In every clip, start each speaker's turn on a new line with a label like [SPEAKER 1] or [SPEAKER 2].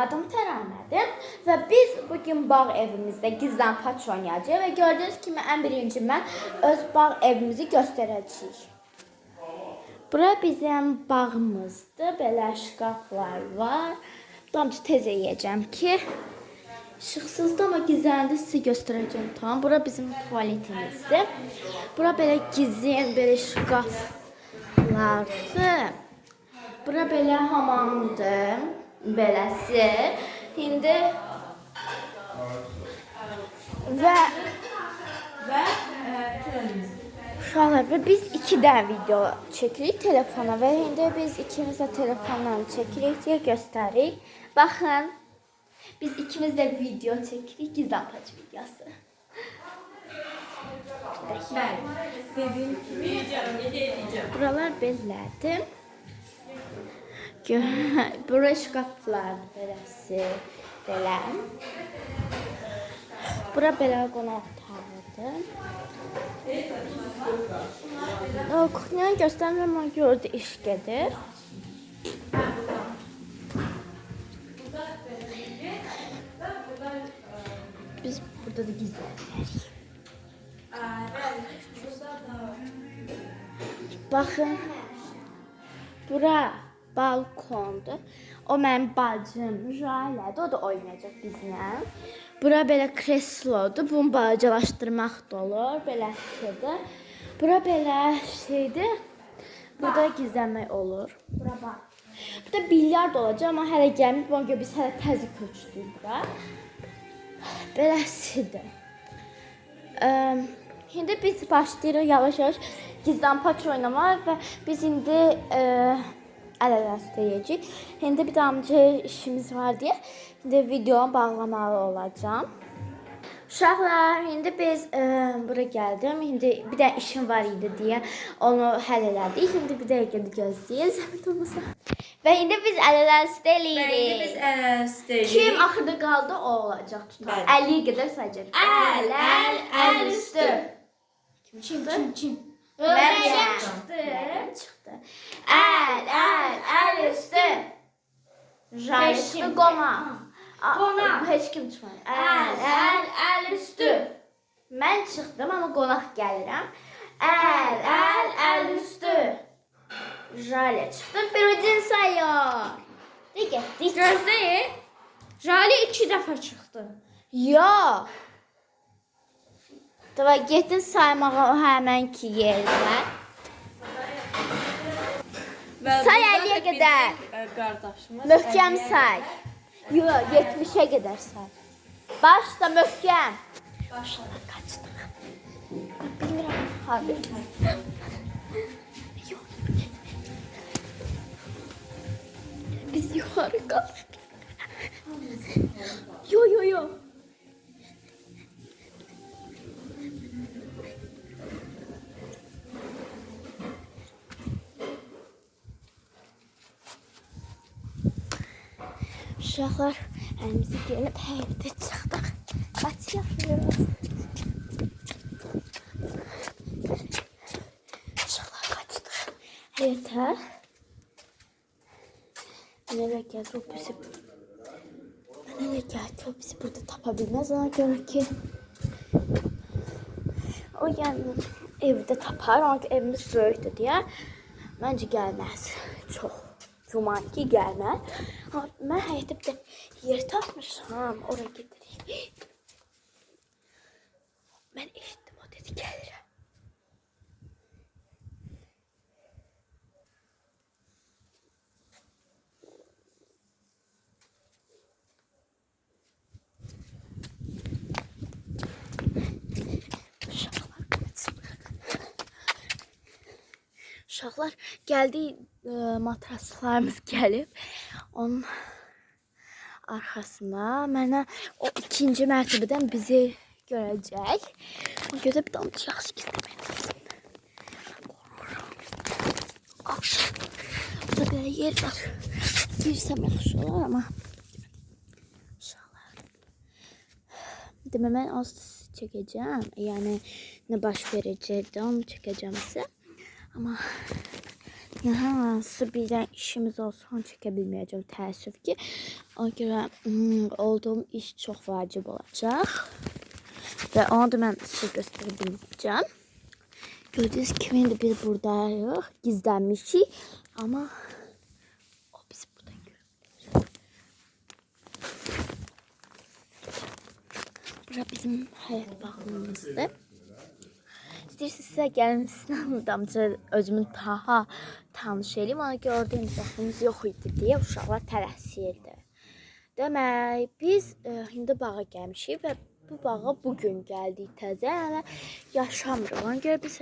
[SPEAKER 1] adım Təranədir və biz bugün bağ evimizdə gizlənpaç oynayacağıq və gördüyünüz kimi ən birinci mən öz bağ evimizi göstərəcəyik. Bura bizim bağımızdır, belə şkaflar var. Damcı tez yiyəcəm ki, işıqsızdır amma gizləndə sizə göstərəcəm. Tamam, bura bizim tuvaletimizdir. Bura belə gizlin, belə şkaflardır. Bura belə hamamdır, beləsi. İndi və uşaqlar və biz 2 dənə video çəkirik telefona və indi biz ikimiz də telefonla çəkirik deyə göstərik. Baxın, biz ikimiz də video çəkirik, gizlənpaç videosu.
[SPEAKER 2] Dedim ki, yiyeceğim.
[SPEAKER 1] Buralar belədir. Bura şkaflar beləsi, belə. Bura belə qonaq otağıdır. Kuxnyanı göstərmirəm, amma gördü iş gedir. Biz burada da gizlənirik. Baxın, bura balkondur. O mənim bacım Jale'dir, o da oynayacaq bizlə. Bura belə kreslodur, bunu balacalaşdırmaq da olur, beləsidir. Bura belə şeydir, burada gizlənmək olur. Bura bax. Burada bilyard olacaq, amma hələ gəlməyib, ona görə biz hələ təzə köçdük bura. Beləsidir. İndi biz başlayırıq yavaş-yavaş gizlənpaç oynamağa və biz indi əl-ələ istəyəcəyik. İndi bir damcı işimiz var deyə indi videonu bağlamalı olacağam. Uşaqlar, indi biz bura gəldim. İndi bir də işim var idi deyə onu həll elədik. İndi bir dəqiqə gözləyirik. Və indi biz əl-ələ istəyirik. Kim axırda qaldı o olacaq tutar. 50-yə qədər sayacaq. Əl üstü. Kim? Mən çıxdı. Əl üstü. Jale'si qonaq. Heç kim çıxmadı. Əl üstü. Mən çıxdım, amma qonaq gəlirəm. Əl üstü. Jale çıxdı. Firudin sayıyor. Getdik.
[SPEAKER 2] Gözleyin. Jale 2 dəfə çıxdı.
[SPEAKER 1] Yox. Davay getdin saymağa o həmənki yerdə. Say 50-yə qədər.
[SPEAKER 2] Qardaşımız.
[SPEAKER 1] Möhkəm say. Yox, 70-ə qədər say. Başla möhkəm. Başla qaçdıq. Bilmirəm. Harbi. Yox. Biz yuxarı qalxdıq. Yox. Uşaqlar, əlimizi gəlib həyətə çıxdıq. Qaç yapıyoruz. Uşaqlar, qaçdıq həyətə. Mənə elə gəldi, o bizi burada tapa bilməz. Ona görə ki, o yəni evdə tapar. Ona görə evimiz böyükdür deyə. Məncə gəlməz. Çox. Güman ki, gəlməz. Mən həyətə bir də yer tapmışam. Oraya gedirik. Mən eşitdim, o dedi gəlirəm. Uşaqlar gəldi, matraslarımız gəlib. Onun arxasına mənə o 2-ci mərtəbədən bizi görəcək. O görə bir damcı yaxşı gizləmək lazım. Burada belə yer var. Girsəm yaxşı olar amma. Uşaqlar. Demə mən az çəkəcəm. Yəni nə baş verəcəkdə onu çəkəcəm sizə. Ama Yəni hansı birdən işimiz olsa çəkə bilməyəcəm təəssüf ki. Ona görə olduğum iş çox vacib olacaq. Və onu da mən sizə göstərə bilməyəcəm. Gördüyünüz kimi indi biz buradayıq, gizlənmişik. Amma o bizi buradan görür. Bura bizim həyat bağlamamızdır. İstəyirsinizsə gəlin sınavdamca özümü daha tanış eləyim. Ona görə orada imzalarımız yox idi deyə uşaqlar tələsirdi. Demək, biz indi bağa gəlmişik və bu bağa bugün gəldik təzə. Yəni yaşamırıq. Ona görə biz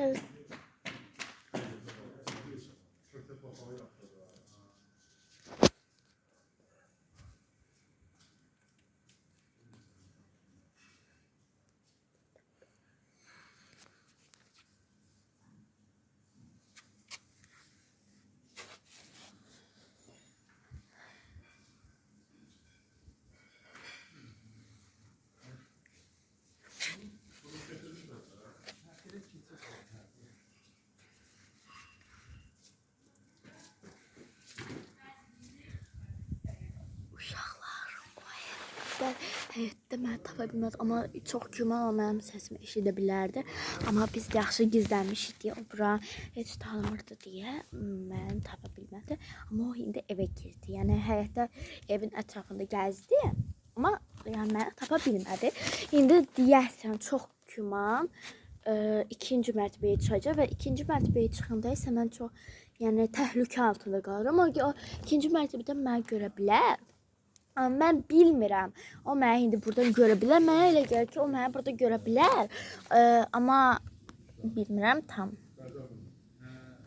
[SPEAKER 1] həyətdə məni tapa bilmədi, amma çox güman o mənim səsimi eşidə bilərdi. Amma biz yaxşı gizlənmişik deyə, o bura heç tanımırdı deyə məni tapa bilmədi. Amma o indi evə girdi. Yəni həyətdə evin ətrafında gəzdi, amma yəni məni tapa bilmədi. İndi deyəsən çox güman ikinci mərtəbəyə çıxacaq və ikinci mərtəbəyə çıxanda isə mən çox təhlükə altında qalıram. O ikinci mərtəbədə məni görə bilər. Amma mən bilmirəm. O məni indi buradan görə bilər. Mənə elə gəlir ki, o məni burada görə bilər. Amma bilmirəm tam.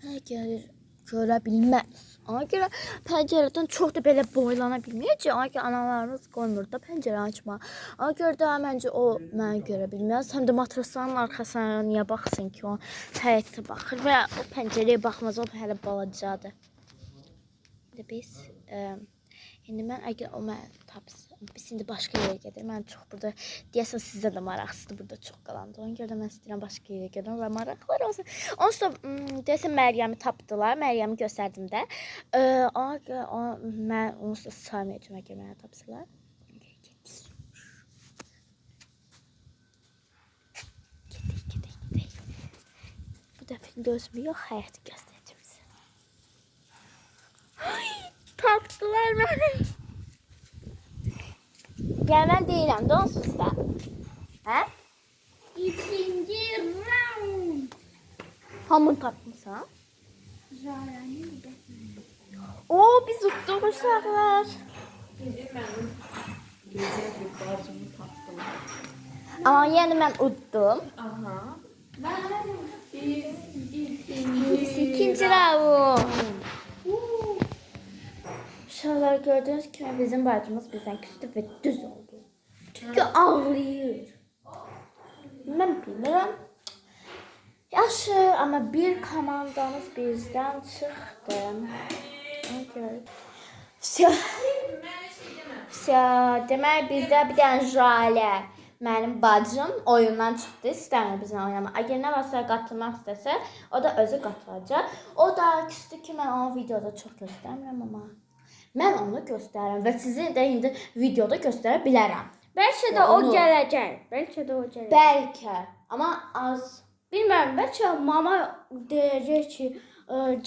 [SPEAKER 1] Mənə gəlir, görə bilməz. Ona görə pəncərədən çox da belə boylana bilməyəcək. Ona görə analarımız qoymur da pəncərə açma. Ona görə də məncə o məni görə bilməz. Həm də matrosların arxasına niyə baxsın ki, o həyətə baxır və o pəncərəyə baxmaz. O hələ balacadır. Biz İndi mən əgər o məni tapsa, biz indi başqa yerə gedir. Mən çox burada, deyəsən sizə də maraqsızdır burada çox qalandı. Ona görə də mən istəyirəm başqa yerə gedim və maraqlar olsun. Onsuz da deyəsən Məryəmi tapdılar, Məryəmi göstərdim də. Ona görə mən onsuz da saymayacağım əgər mənə tapsalar. Gedək. Bu dəfə gözümü yox, həyəti göstərəcəm sizə. Tapdılar məni. Yəni mən deyirəm də onsuz da. Hə?
[SPEAKER 2] İkinci round.
[SPEAKER 1] Hamını tapmışsan? Biz utduq uşaqlar.
[SPEAKER 2] İndi mənim gözəl bir bacımı tapdım.
[SPEAKER 1] Amma yəni mən utdum.
[SPEAKER 2] Aha. Mən
[SPEAKER 1] İkinci round. Uşaqlar gördüyünüz kimi bizim bacımız bizdən küstü və düz oldu. Çünki ağlayır. Mən bilmirəm. Yaxşı, amma bir komandamız bizdən çıxdı. Demək bizdə bir dənə Jalə, mənim bacım oyundan çıxdı, istəmir bizlə oynamaq. Əgər nə varsa qatılmaq istəsə, o da özü qatılacaq. O da küstü ki, mən onu videoda çox göstərmirəm, amma mən onu göstərirəm və sizi də indi videoda göstərə bilərəm.
[SPEAKER 2] Bəlkə də o gələcək.
[SPEAKER 1] Bəlkə, amma az.
[SPEAKER 2] Bilmirəm, bəlkə mama deyəcək ki,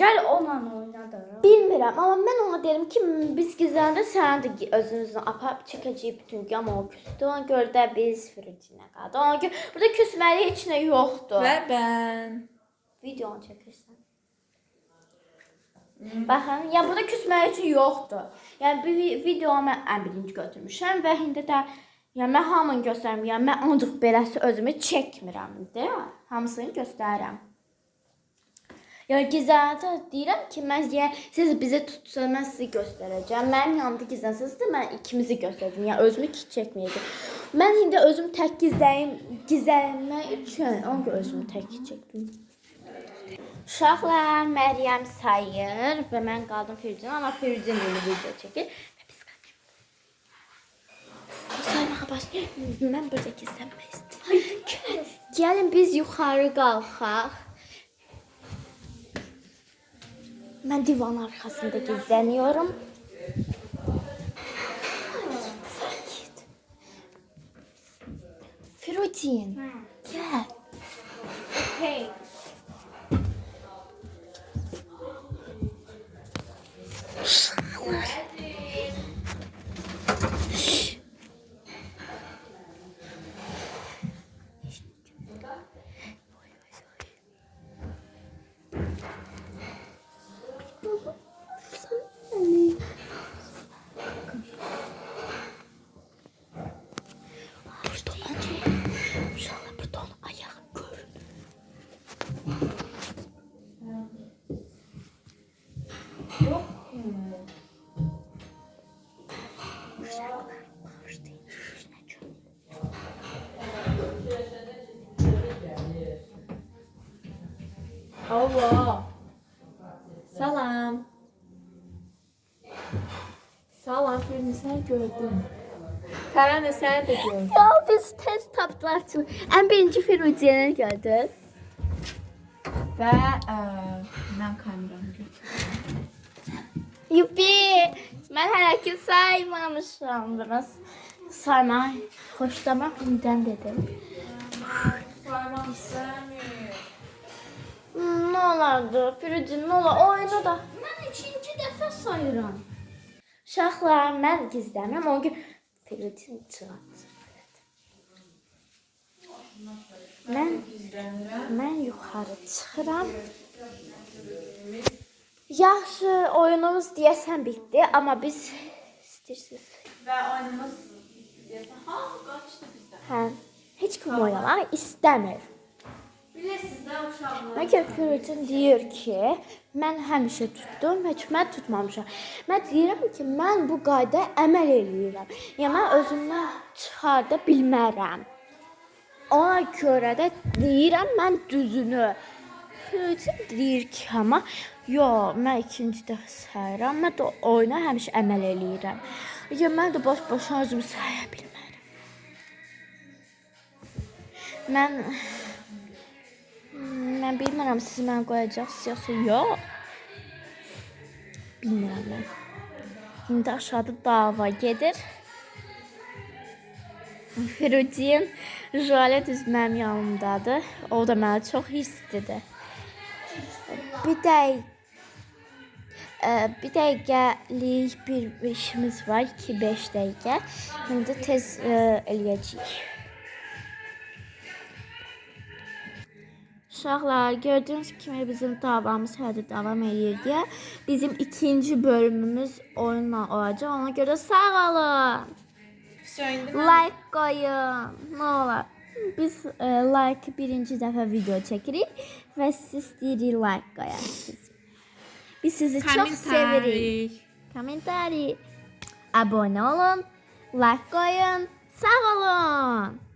[SPEAKER 2] gəl onunla oynadırıq.
[SPEAKER 1] Bilmirəm, amma mən ona deyirəm ki, biz gizləndə səni də özünüzlə aparıb çəkəcəyik bütün gün, amma o küstü. Ona görə də biz Firudinə qaldı. Ona görə burada küsməli heç nə yoxdur.
[SPEAKER 2] Və mən
[SPEAKER 1] Videonu çəkirsən. Baxın, yəni burada küsməli üçün yoxdur. Yəni bir videonu mən ən birinci götürmüşəm və indi də yəni mən hamını göstərmirəm. Yəni mən ancaq beləsi özümü çəkmirəm indi. Hamısını göstərirəm. Yəni gizlənədə deyirəm ki, mən siz bizə tutsanız mən sizi göstərəcəm. Mənim yanımda gizlənsəniz də mən ikimizi göstərəcəm. Yəni özümü çəkməyəcəm. Mən indi özüm tək gizlənmək üçün onu özümü tək çəkdim. Uşaqlar, Məryəm sayır və mən qaldım Firudin, amma Firudin ilə video çəkir və biz qaldım. Saymağa başlayır. Mən burada gizlənmək istəyirəm. Gəlin biz yuxarı qalxaq. Ben divan arkasında gizleniyorum. Sakit. Firudin. Gel.
[SPEAKER 2] Hey.
[SPEAKER 1] İnşallah burada onun ayağı görün.
[SPEAKER 3] Allah. Salam. Salam, Firdin, sən gördün. Tərənə səni də gördüm.
[SPEAKER 1] Ya biz test tapdılar için en birinci Firudin'i gördük.
[SPEAKER 3] Və mən kameramı götürdüm.
[SPEAKER 1] Yuppi! Ben hələ ki saymamışam. Biraz sayma, xoşlamaq gündən dedim.
[SPEAKER 3] Saymaq istəmir.
[SPEAKER 1] Ne olardı Firudin, ne olar? Oyunu da.
[SPEAKER 2] Mən ikinci dəfə sayıram.
[SPEAKER 1] Uşaqlar, mən gizləmirəm. O gün Firudin çıxartdı. Mən yuxarı çıxıram. Yaxşı, oyunumuz deyəsən bitdi, amma biz istəyirsiniz.
[SPEAKER 3] Və oyunumuz deyəsən, qaçdı bizdən.
[SPEAKER 1] Hə, heç kim oynamaq istəmir.
[SPEAKER 3] Bilirsiniz də uşaqlar.
[SPEAKER 1] Məgər Firudin deyir ki, mən həmişə tutdum, heç mən tutmamışam. Mən deyirəm ki, mən bu qaydaya əməl eləyirəm. Yəni mən özümdən çıxarda bilmərəm. Ona görə də deyirəm mən düzünü. Firudin deyir ki, amma yox, mən ikinci dəfə sayıram. Mən də oyuna həmişə əməl eləyirəm. Yəni mən də boş-boşuna özümü saya bilmərəm. Mən bilmirəm siz mənə qoyacaqsınız yoxsa yox. Bilmirəm mən. İndi aşağıda dava gedir. Firudin Jale düz mənim yanımdadır. O da mənə çox hisslidir. Bir dəqiqəlik bir işimiz var. 2-5 dəqiqə. İndi tez eləyəcəyik. Uşaqlar, gördüyünüz kimi bizim davamız hələ də davam edir deyə bizim ikinci bölümümüz oyunla olacaq. Ona görə sağ olun. Like qoyun. Nə olar? Biz like birinci dəfə video çəkirik və siz deyirik like qoyasınız. Biz sizi çox sevirik. Komentari. Abunə olun. Like qoyun. Sağ olun.